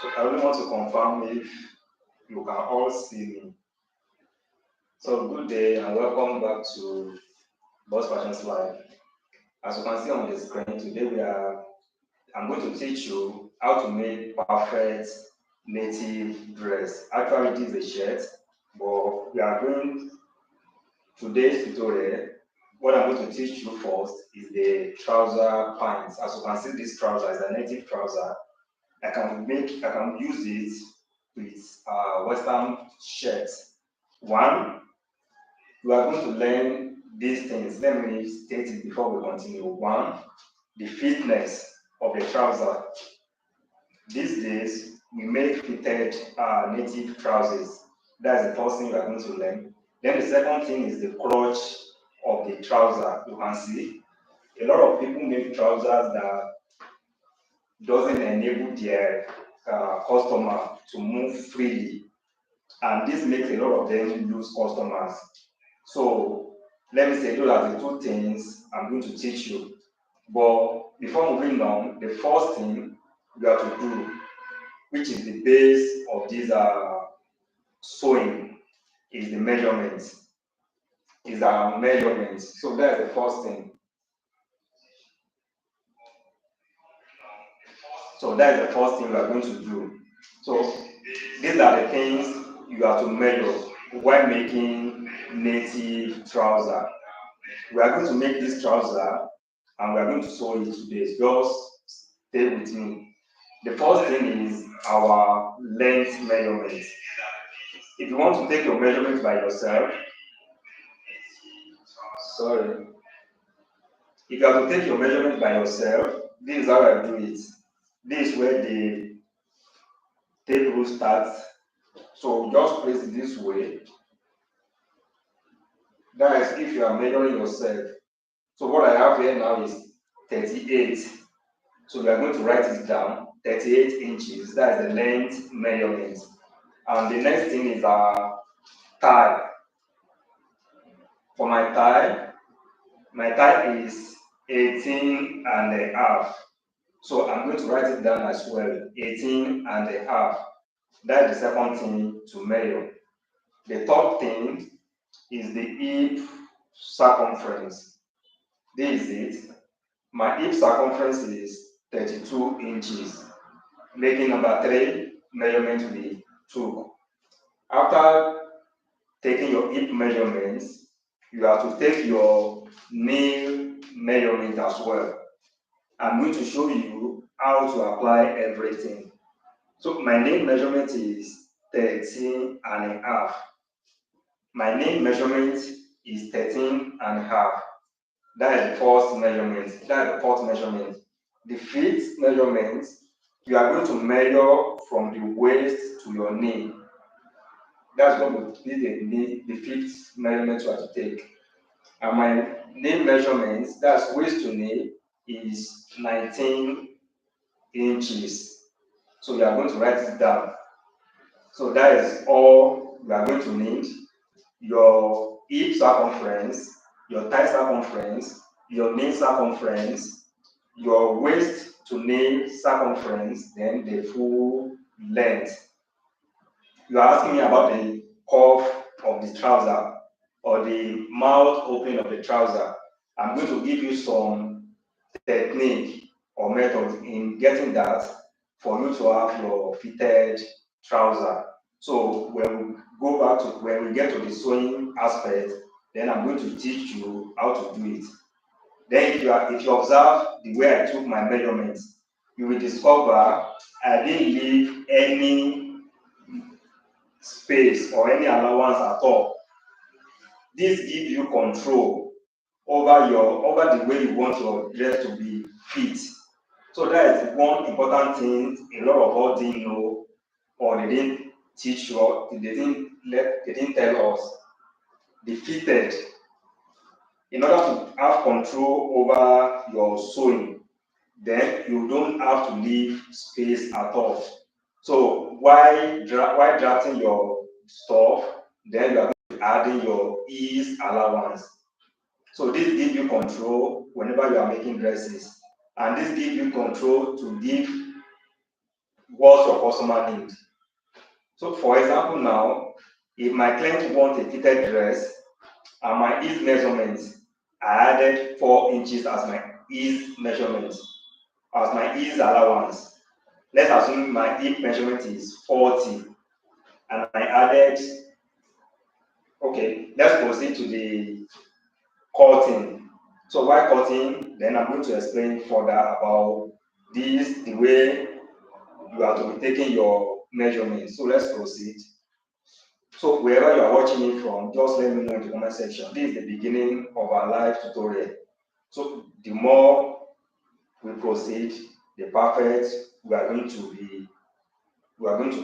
So I really want to confirm if you can all see me. So good day and welcome back to Buzfashions Live. As you can see on the screen, today I'm going to teach you how to make perfect native dress. Actually, it is a shirt, but we are doing today's tutorial. What I'm going to teach you first is the trouser pants. As you can see, this trouser is a native trouser. I can use it with Western shirts. One, we are going to learn these things. Let me state it before we continue. One, the fitness of the trouser. These days, we make fitted native trousers. That's the first thing we are going to learn. Then the second thing is the crotch of the trouser. You can see a lot of people make trousers that doesn't enable their customer to move freely, and this makes a lot of them lose customers. So let me say those are the two things I'm going to teach you. But before moving on, the first thing you have to do, which is the base of this sewing, is the measurements. Is our measurements. So that's the first thing. So that's the first thing we are going to do. So these are the things you have to measure while making native trouser. We are going to make this trouser and we are going to sew it today. Just stay with me. The first thing is our length measurements. If you want to take your measurements by yourself, if you have to take your measurements by yourself, this is how I do it. This is where the tape rule starts. So just place it this way. That is if you are measuring yourself. So what I have here now is 38. So we are going to write it down. 38 inches. That is the length measurement. And the next thing is our thigh. For my thigh is 18 and a half. So I'm going to write it down as well. 18 and a half. That's the second thing to measure. The third thing is the hip circumference. This is it. My hip circumference is 32 inches, making number 3 measurement we took. After taking your hip measurements, you have to take your knee measurement as well. I'm going to show you how to apply everything. So my knee measurement is 13 and a half. My knee measurement is 13 and a half. That is the first measurement. That is the fourth measurement. The fifth measurement, you are going to measure from the waist to your knee. That's going to be the fifth measurement you have to take. And my knee measurement, that's waist to knee, is 19 inches. So you are going to write it down. So that is all you are going to need. Your hip circumference, your thigh circumference, your knee circumference, your waist to knee circumference, then the full length. You are asking me about the curve of the trouser or the mouth opening of the trouser. I'm going to give you some technique or method in getting that for you to have your fitted trouser. So when we get to the sewing aspect, then I'm going to teach you how to do it. Then if you observe the way I took my measurements, you will discover I didn't leave any space or any allowance at all. This gives you control over the way you want your dress to be fit. So that is one important thing a lot of us didn't know, or they didn't teach you, or they didn't tell us. The fitted. In order to have control over your sewing, then you don't have to leave space at all. So while drafting your stuff, then you are going to be adding your ease allowance. So this gives you control whenever you are making dresses, and this gives you control to give what your customer needs. So for example now, if my client wants a fitted dress and my ease measurement, I added 4 inches as my ease measurement, as my ease allowance. Let's assume my hip measurement is 40 and I added, okay, let's proceed to the cutting. So while cutting, then I'm going to explain further about this, the way you are to be taking your measurements. So let's proceed. So wherever you are watching it from, just let me know in the comment section. This is the beginning of our live tutorial. So the more we proceed, the perfect we are going to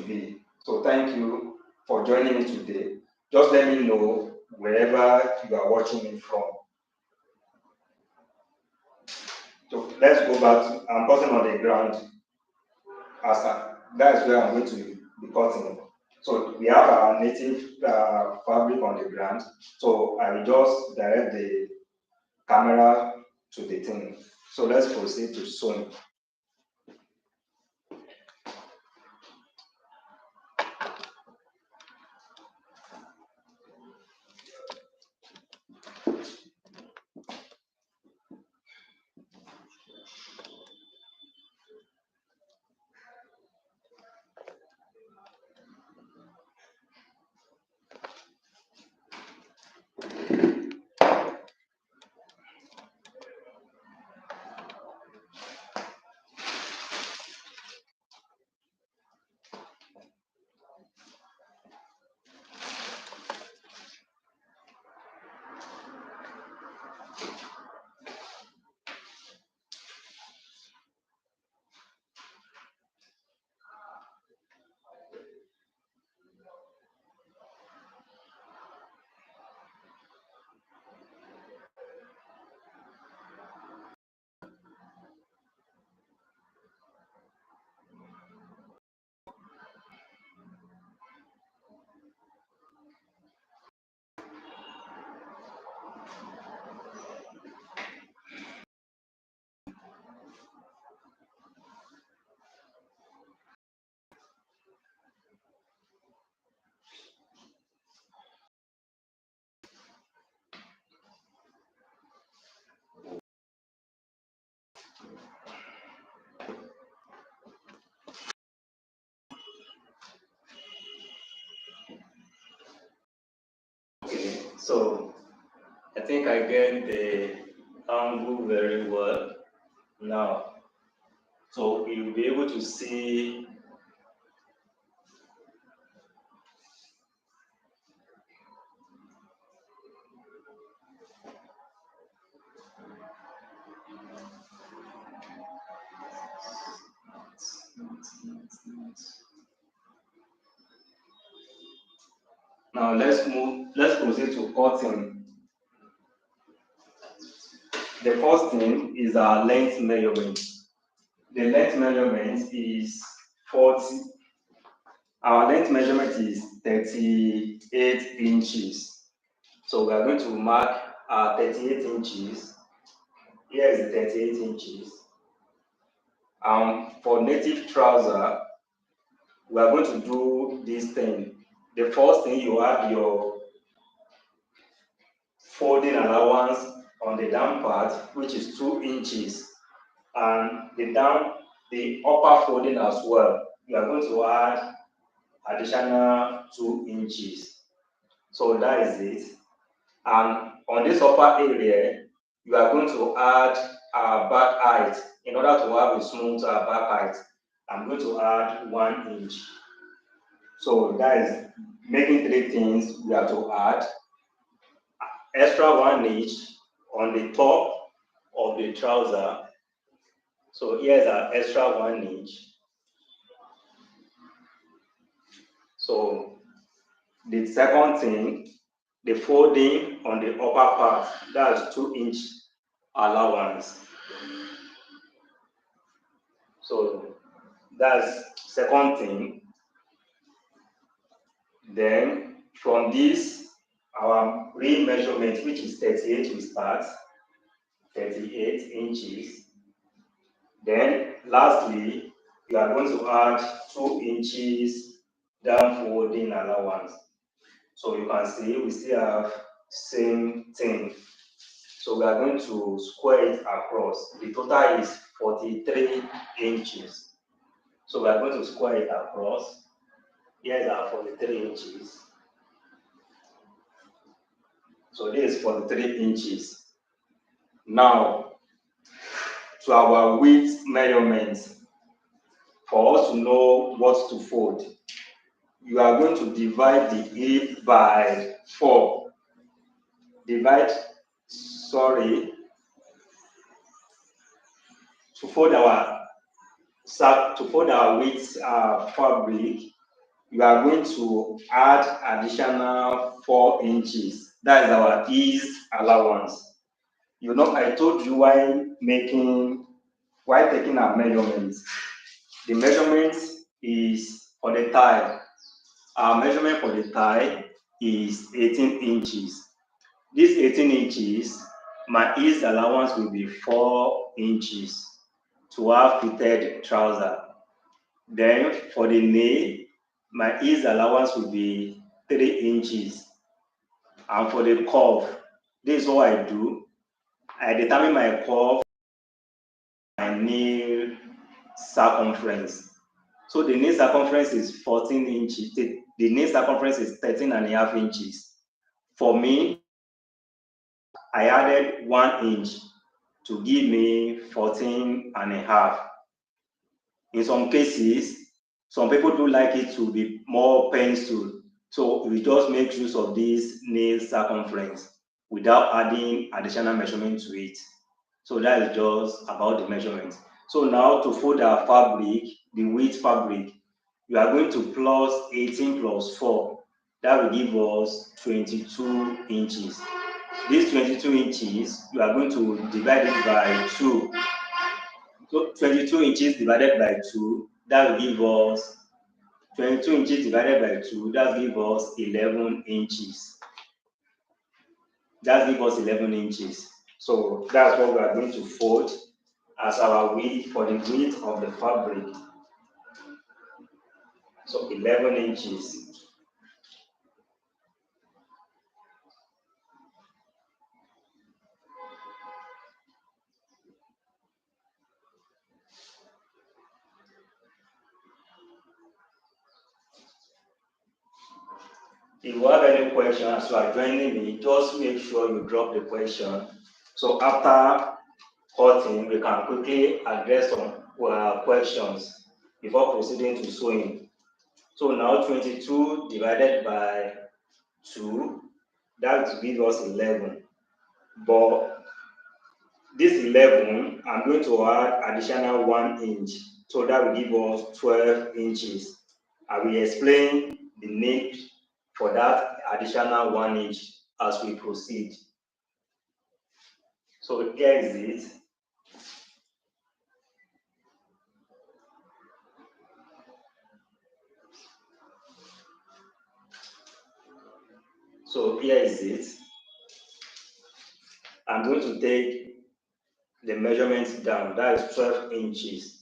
be. So thank you for joining me today. Just let me know wherever you are watching me from. So let's go back to, I'm cutting on the ground. That's where I'm going to be cutting. So we have our native fabric on the ground. So I will just direct the camera to the thing. So let's proceed to sewing. Okay, so I think I get the angle very well now. So you'll be able to see now. Let's proceed to cutting. The first thing is our length measurement. The length measurement is 40. Our length measurement is 38 inches. So we are going to mark our 38 inches. Here is the 38 inches. For native trouser, we are going to do this thing. The first thing, you have your folding allowance on the down part, which is 2 inches, and the upper folding as well. You are going to add additional 2 inches. So that is it. And on this upper area, you are going to add our back height. In order to have a smooth back height, I'm going to add 1 inch. So that is making 3 things we have to add. Extra 1 inch on the top of the trouser. So here's our extra 1 inch. So the second thing, the folding on the upper part, that's 2 inch allowance. So that's second thing. Then from this, our real measurement, which is 38, we start 38 inches. Then lastly, you are going to add 2 inches down folding allowance. So you can see we still have same thing. So we are going to square it across. The total is 43 inches. So we are going to square it across. Here is our 43 inches. So this is 43 inches. Now, to our width measurements, for us to know what to fold, you are going to divide the 8 by 4. To fold our width fabric, you are going to add additional 4 inches. That is our ease allowance. You know, I told you while taking our measurements, the measurement is for the tie. Our measurement for the tie is 18 inches. This 18 inches, my ease allowance will be 4 inches to have fitted trouser. Then for the knee, my ease allowance will be 3 inches. And for the cuff, this is what I do. I determine my cuff, my knee circumference. So the knee circumference is 14 inches. The knee circumference is 13.5 inches. For me, I added 1 inch to give me 14.5. In some cases, some people do like it to be more penciled. So we just make use of this nail circumference without adding additional measurement to it. So that is just about the measurement. So now to fold our fabric, the width fabric, you are going to plus 18 plus 4. That will give us 22 inches. This 22 inches, you are going to divide it by 2. So 22 inches divided by 2, that will give us 22 inches divided by 2, that gives us 11 inches. That gives us 11 inches. So that's what we are going to fold as our width for the width of the fabric. So 11 inches. If you have any question as you are joining me, just make sure you drop the question. So after cutting, we can quickly address some questions before proceeding to sewing. So now 22 divided by 2, that will give us 11. But this 11, I'm going to add additional 1 inch. So that will give us 12 inches. I will explain the need for that additional 1 inch as we proceed. So here is it. So here is it. I'm going to take the measurement down. That is 12 inches.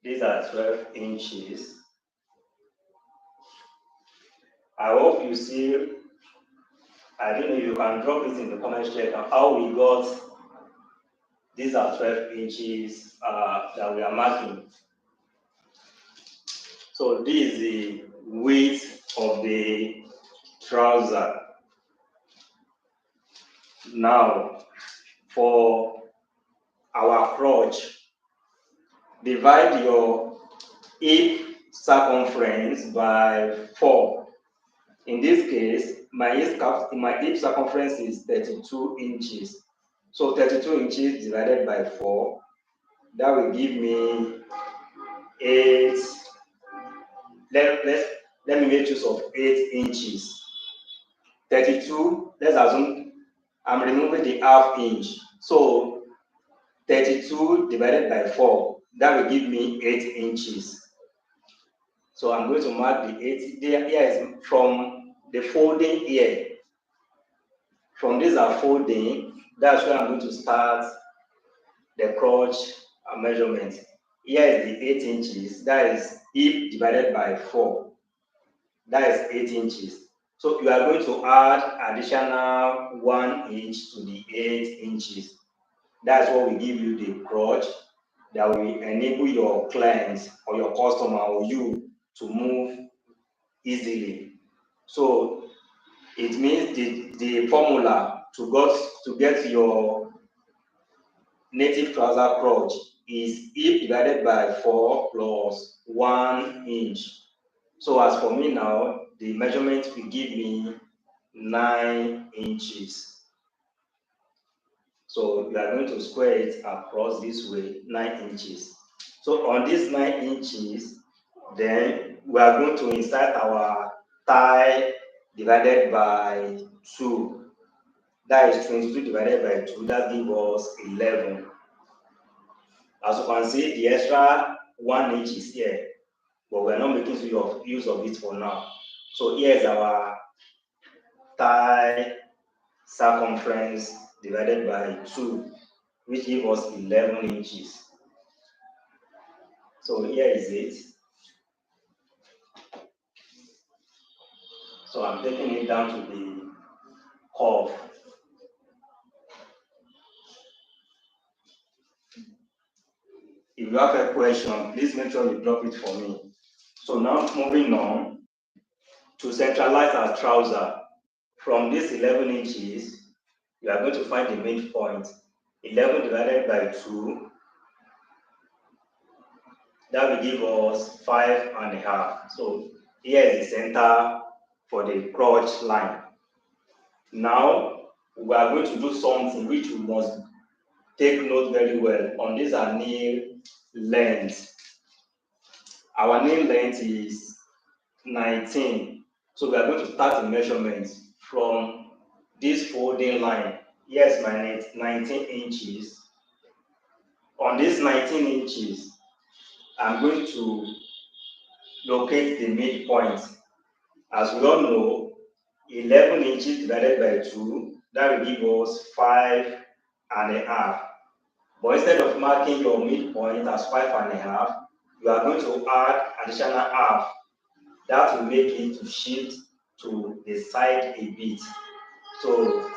These are 12 inches. I hope you see. I don't know if you can drop it in the comment section how we got. These are 12 inches that we are marking. So this is the width of the trouser. Now, for our crotch, divide your hip circumference by 4. In this case, my hip circumference is 32 inches. So 32 inches divided by 4, that will give me 8. Let me make use of 8 inches. 32, let's assume I'm removing the half inch. So 32 divided by 4, that will give me 8 inches. So I'm going to mark the 8. Here is from the folding here. From these are folding, that's where I'm going to start the crotch measurement. Here is the 8 inches, that is hip divided by 4. That is 8 inches. So you are going to add additional 1 inch to the 8 inches. That's what will give you the crotch that will enable your clients or your customer or you to move easily. So it means the formula to get your native trouser crotch is hip divided by 4 plus 1 inch. So as for me now, the measurement will give me 9 inches. So we are going to square it across this way, 9 inches. So on this 9 inches, then we are going to insert our thigh divided by 2. That is 22 divided by 2, that gives us 11. As you can see, the extra 1 inch is here, but we are not making use of it for now. So here is our thigh circumference divided by 2, which gives us 11 inches. So here is it. So I'm taking it down to the curve. If you have a question, please make sure you drop it for me. So now moving on to centralize our trouser. From this 11 inches, we are going to find the midpoint. 11 divided by 2, that will give us 5.5. So here is the center for the crotch line. Now we are going to do something which we must take note very well. On this our nail length. Our nail length is 19. So we are going to start the measurement from this folding line. Here's my 19 inches. On this 19 inches, I'm going to locate the midpoint. As we all know, 11 inches divided by 2, that will give us 5.5. But instead of marking your midpoint as 5.5, you are going to add additional half. That will make it to shift to the side a bit. So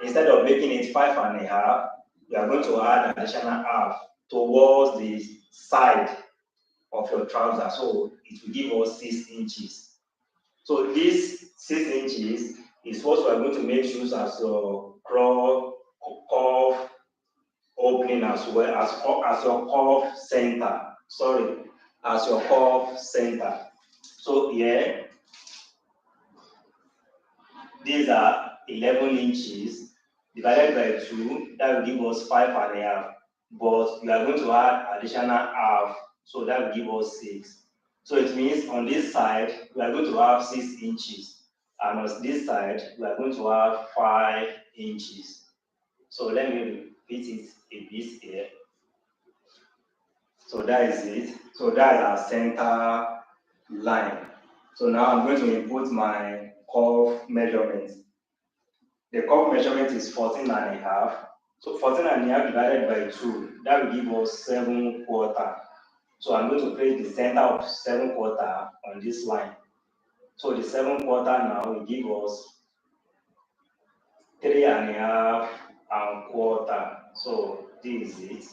instead of making it 5.5, you are going to add additional half towards the side of your trouser. So it will give us 6 inches. So this 6 inches is what we are going to make use as your curve opening as well as your curve center. Sorry, as your curve center. So here, these are 11 inches divided by 2, that will give us 5.5. But we are going to add additional half, so that will give us 6. So it means on this side, we are going to have 6 inches. And on this side, we are going to have 5 inches. So let me repeat it a bit here. So that is it. So that is our center line. So now I'm going to input my curve measurement. The curve measurement is 14.5. So 14.5 divided by 2, that will give us 7/4. So I'm going to place the center of 7/4 on this line. So the 7/4 now will give us 3.5 So this is it.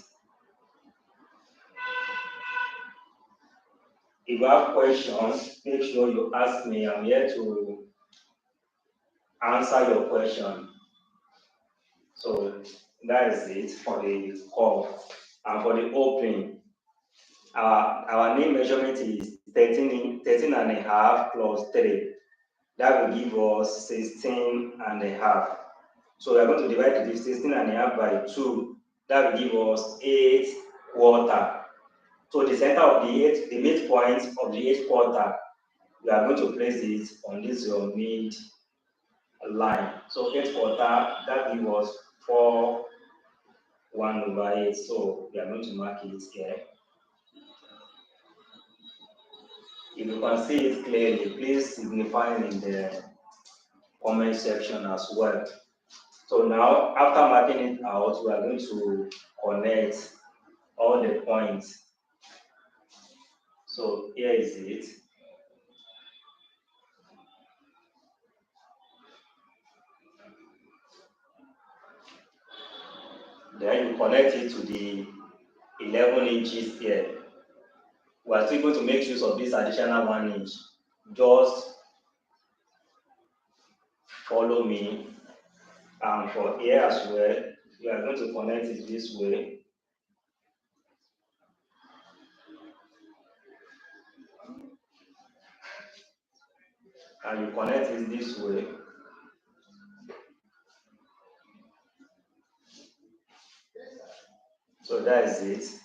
If you have questions, make sure you ask me. I'm here to answer your question. So that is it for the curve. And for the opening, our nail measurement is 13.5 plus 3. That will give us 16.5. So we are going to divide the 16.5 by 2. That will give us 8/4. So the center of the midpoint of the 8/4, we are going to place it on this your mid line. So 8/4, that gives us 4/1/8. So we are going to mark it here. If you can see it clearly, please signify in the comment section as well. So now, after marking it out, we are going to connect all the points. So here is it. Then you connect it to the 11 inches here. We are still going to make use of this additional 1 inch. Just follow me. And for here as well, we are going to connect it this way. And you connect it this way. So that is it.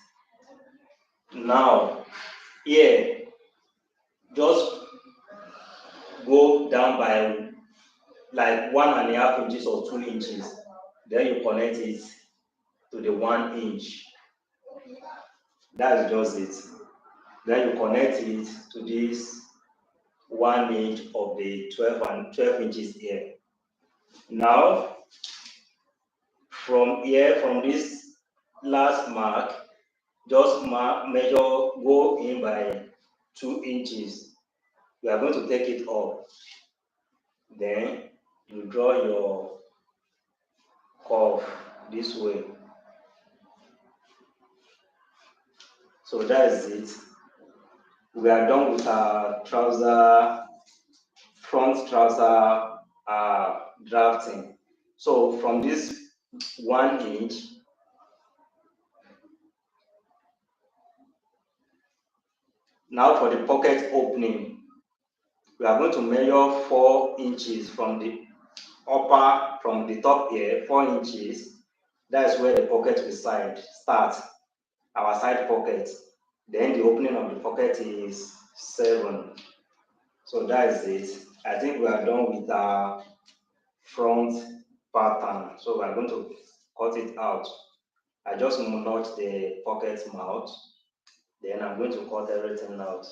Now, here, just go down by like 1.5 inches or 2 inches. Then you connect it to the 1 inch. That's just it. Then you connect it to this 1 inch of the 12 inches here. Now, from here, from this last mark, just measure, go in by 2 inches. You are going to take it up. Then you draw your curve this way. So that is it. We are done with our front trouser drafting. So from this 1 inch, now for the pocket opening, we are going to measure 4 inches from the from the top here, 4 inches. That is where the pocket will start, our side pocket. Then the opening of the pocket is 7. So that is it. I think we are done with our front pattern. So we are going to cut it out. I just notch the pocket mouth. Then I'm going to cut everything out.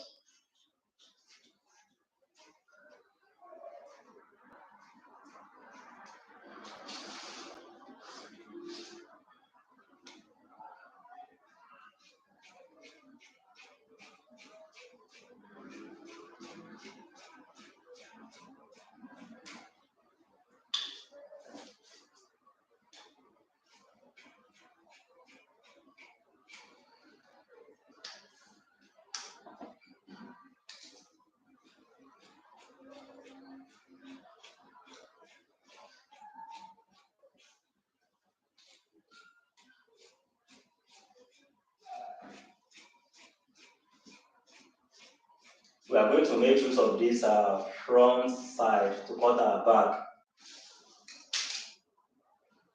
We are going to make use of this front side to cut our back.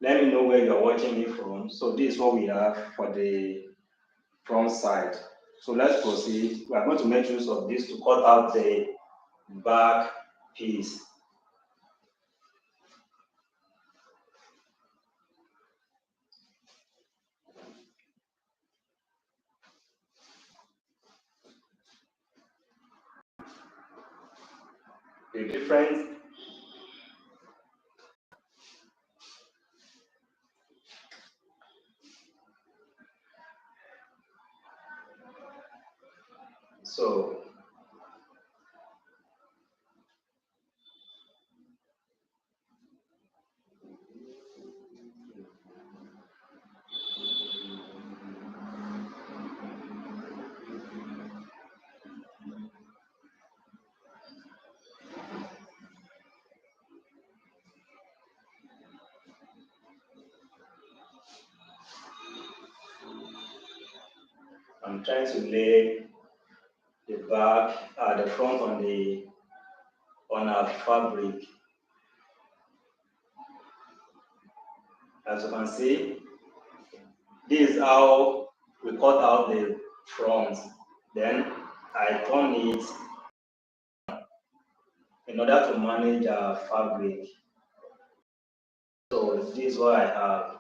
Let me know where you're watching me from. So this is what we have for the front side. So let's proceed. We are going to make use of this to cut out the back piece. The difference so I'm trying to lay the back, the front on our fabric. As you can see, this is how we cut out the front. Then I turn it in order to manage our fabric. So this is what I have.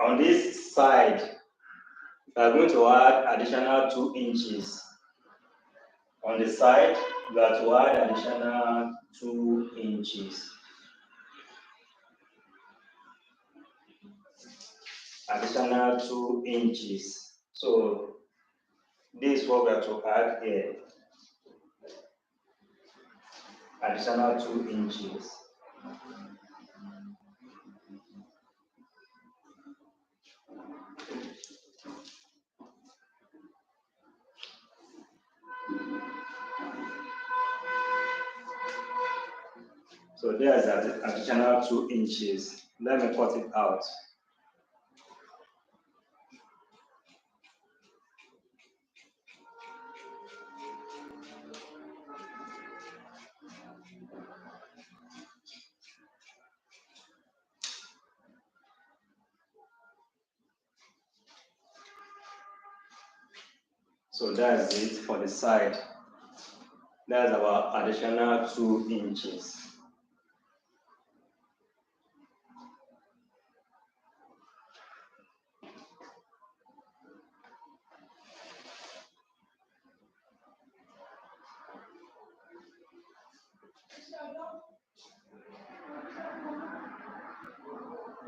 On this side, we are going to add additional 2 inches. On the side, we are to add additional 2 inches. Additional 2 inches. So this is what we are to add here. Additional 2 inches. So there's an additional 2 inches. Let me cut it out. So that's it for the side. That's our additional 2 inches.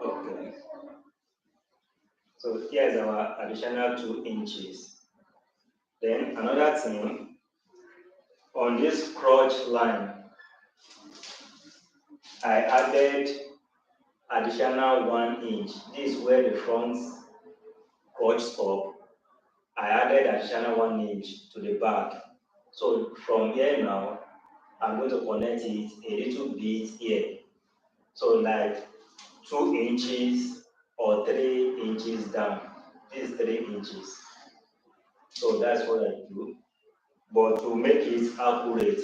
Okay. So here's our additional 2 inches. Then another thing, on this crotch line, I added additional 1 inch. This is where the front crotch stop. I added additional 1 inch to the back. So from here now, I'm going to connect it a little bit here. So like 2 inches or 3 inches down. This is 3 inches. So that's what I do. But to make it accurate,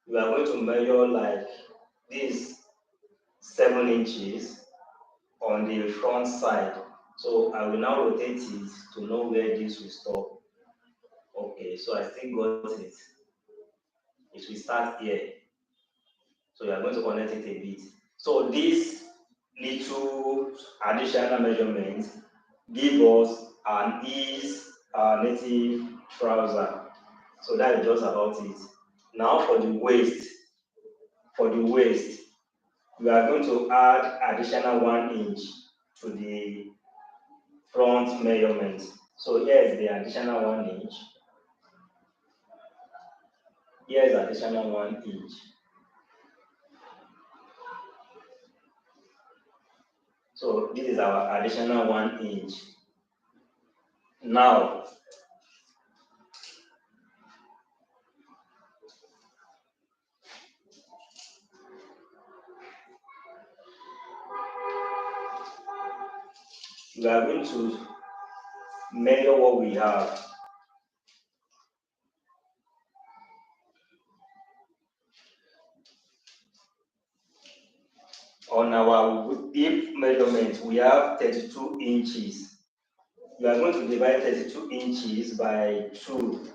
we are going to measure like this 7 inches on the front side. So I will now rotate it to know where this will stop. Okay, so I still got it. It will start here. So you are going to connect it a bit. So this little additional measurement give us an native trouser. So that is just about it. Now for the waist, we are going to add additional 1 inch to the front measurement. So here is the additional 1 inch. Here is additional 1 inch. So this is our additional 1 inch. Now, we are going to measure what we have. On our hip measurement, we have 32 inches. We are going to divide 32 inches by 2.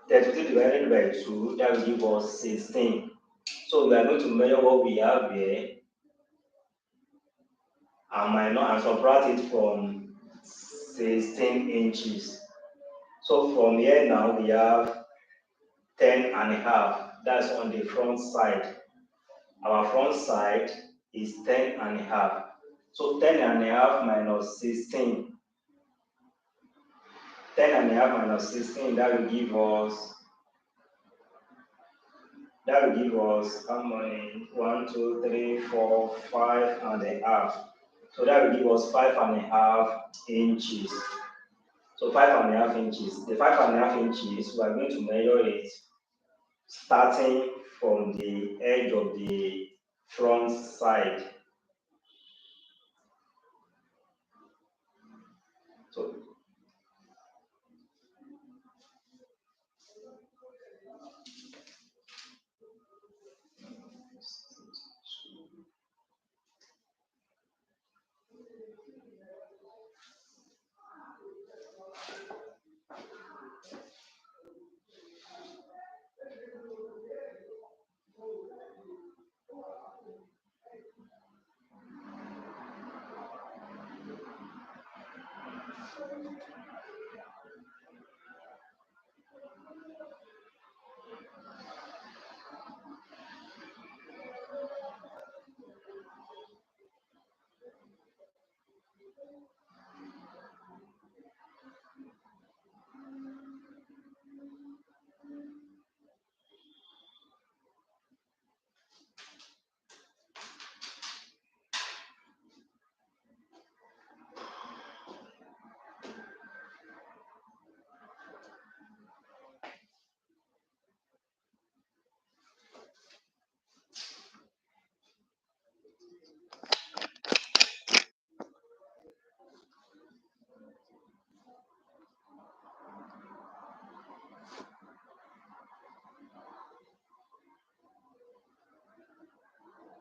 32 divided by 2, that will give us 16. So we are going to measure what we have here and subtract it from 16 inches. So from here now we have 10 and a half. That's on the front side. Our front side is 10 and a half. So 10 and a half minus 16. 10 and a half minus 16, that will give us how many? 1, 2, 3, 4, 5 and a half. So that will give us 5 and a half inches. So 5 and a half inches. The 5 and a half inches, we are going to measure it starting from the edge of the front side.